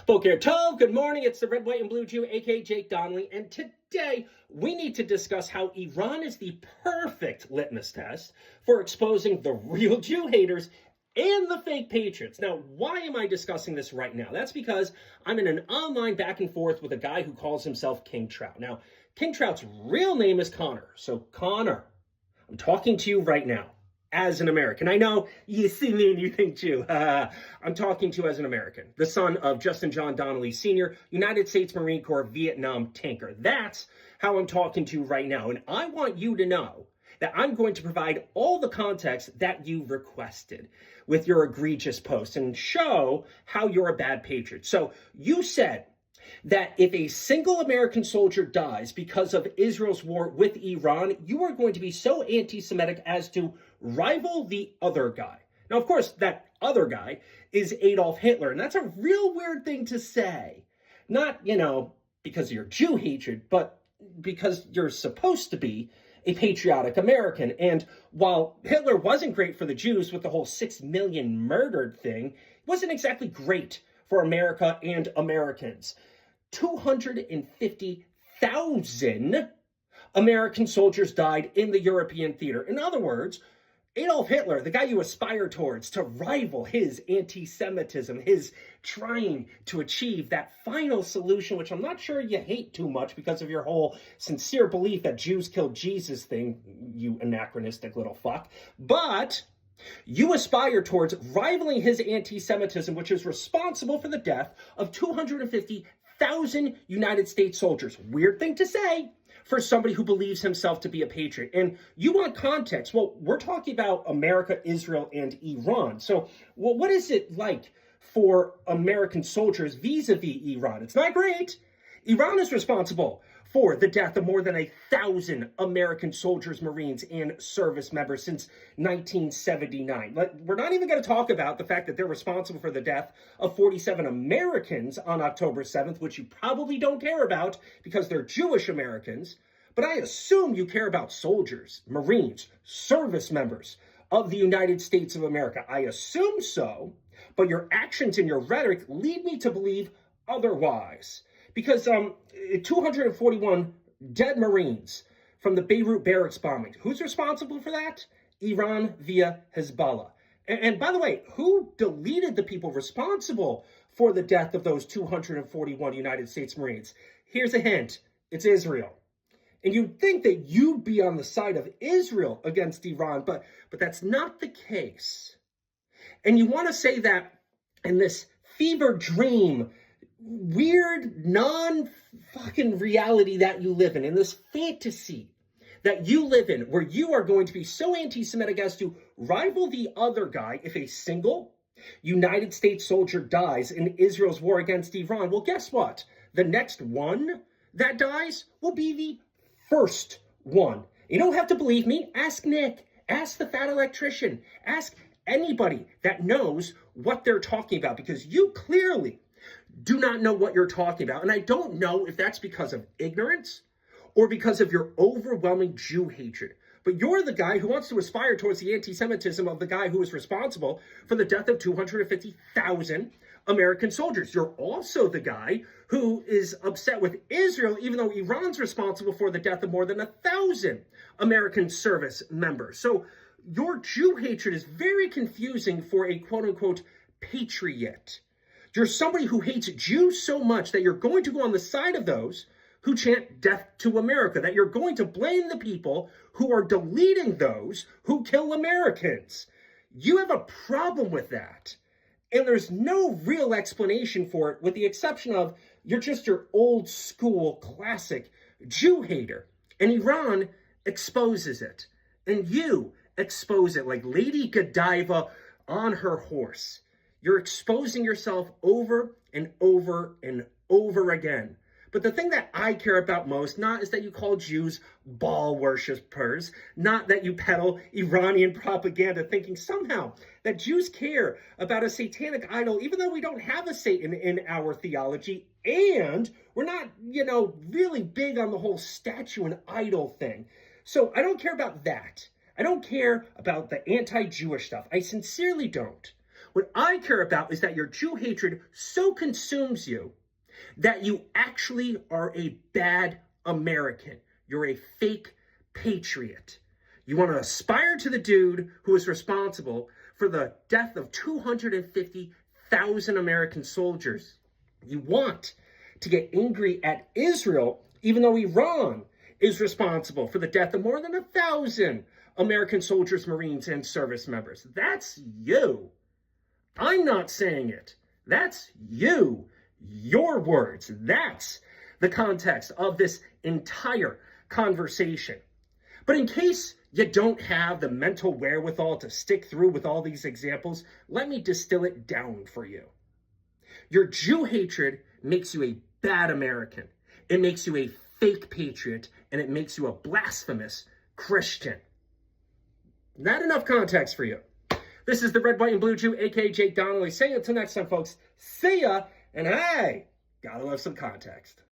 Boker Tov, good morning. It's the Red, White, and Blue Jew, aka Jake Donnelly, and today we need to discuss how Iran is the perfect litmus test for exposing the real Jew haters and the fake patriots. Now, why am I discussing this right now? That's because I'm in an online back and forth with a guy who calls himself King Trout. Now, King Trout's real name is Conor. So, Conor, I'm talking to you right now as an American. I know you see me and you think Jew. I'm talking to you as an American, the son of Justin John Donnelly Sr., United States Marine Corps Vietnam tanker. That's how I'm talking to you right now. And I want you to know that I'm going to provide all the context that you requested with your egregious post and show how you're a bad patriot. So you said that if a single American soldier dies because of Israel's war with Iran, you are going to be so anti-Semitic as to rival the other guy. Now, of course, that other guy is Adolf Hitler, and that's a real weird thing to say. Not, because of your Jew hatred, but because you're supposed to be a patriotic American. And while Hitler wasn't great for the Jews with the whole 6 million murdered thing, it wasn't exactly great for America and Americans. 250,000 American soldiers died in the European theater. In other words, Adolf Hitler, the guy you aspire towards to rival his anti-Semitism, his trying to achieve that final solution, which I'm not sure you hate too much because of your whole sincere belief that Jews killed Jesus thing, you anachronistic little fuck. But you aspire towards rivaling his anti-Semitism, which is responsible for the death of 250,000 United States soldiers. Weird thing to say for somebody who believes himself to be a patriot. And you want context. Well, we're talking about America, Israel, and Iran. So, what is it like for American soldiers vis-a-vis Iran? It's not great. Iran is responsible for the death of more than 1,000 American soldiers, Marines, and service members since 1979. We're not even going to talk about the fact that they're responsible for the death of 47 Americans on October 7th, which you probably don't care about because they're Jewish Americans. But I assume you care about soldiers, Marines, service members of the United States of America. I assume so, but your actions and your rhetoric lead me to believe otherwise. Because 241 dead Marines from the Beirut barracks bombing. Who's responsible for that? Iran via Hezbollah. And by the way, who deleted the people responsible for the death of those 241 United States Marines? Here's a hint. It's Israel. And you'd think that you'd be on the side of Israel against Iran, but that's not the case. And you want to say that in this fever dream, weird, non-fucking reality that you live in this fantasy that you live in, where you are going to be so anti-Semitic as to rival the other guy if a single United States soldier dies in Israel's war against Iran. Well, guess what? The next one that dies will be the first one. You don't have to believe me. Ask Nick. Ask the fat electrician. Ask anybody that knows what they're talking about, because you clearly do not know what you're talking about. And I don't know if that's because of ignorance or because of your overwhelming Jew hatred. But you're the guy who wants to aspire towards the anti-Semitism of the guy who is responsible for the death of 250,000 American soldiers. You're also the guy who is upset with Israel, even though Iran's responsible for the death of more than 1,000 American service members. So your Jew hatred is very confusing for a quote-unquote patriot. You're somebody who hates Jews so much that you're going to go on the side of those who chant death to America, that you're going to blame the people who are deleting those who kill Americans. You have a problem with that. And there's no real explanation for it, with the exception of you're just your old school classic Jew hater. And Iran exposes it. And you expose it like Lady Godiva on her horse. You're exposing yourself over and over and over again. But the thing that I care about most, not is that you call Jews Baal worshippers, not that you peddle Iranian propaganda thinking somehow that Jews care about a satanic idol, even though we don't have a Satan in our theology, and we're not, really big on the whole statue and idol thing. So I don't care about that. I don't care about the anti-Jewish stuff. I sincerely don't. What I care about is that your Jew hatred so consumes you that you actually are a bad American. You're a fake patriot. You want to aspire to the dude who is responsible for the death of 250,000 American soldiers. You want to get angry at Israel, even though Iran is responsible for the death of more than 1,000 American soldiers, Marines, and service members. That's you. I'm not saying it. That's you. Your words. That's the context of this entire conversation. But in case you don't have the mental wherewithal to stick through with all these examples, let me distill it down for you. Your Jew hatred makes you a bad American. It makes you a fake patriot, and it makes you a blasphemous Christian. Not enough context for you. This is the Red, White, and Blue Jew, a.k.a. Jake Donnelly, saying until next time, folks, see ya, and hey, gotta love some context.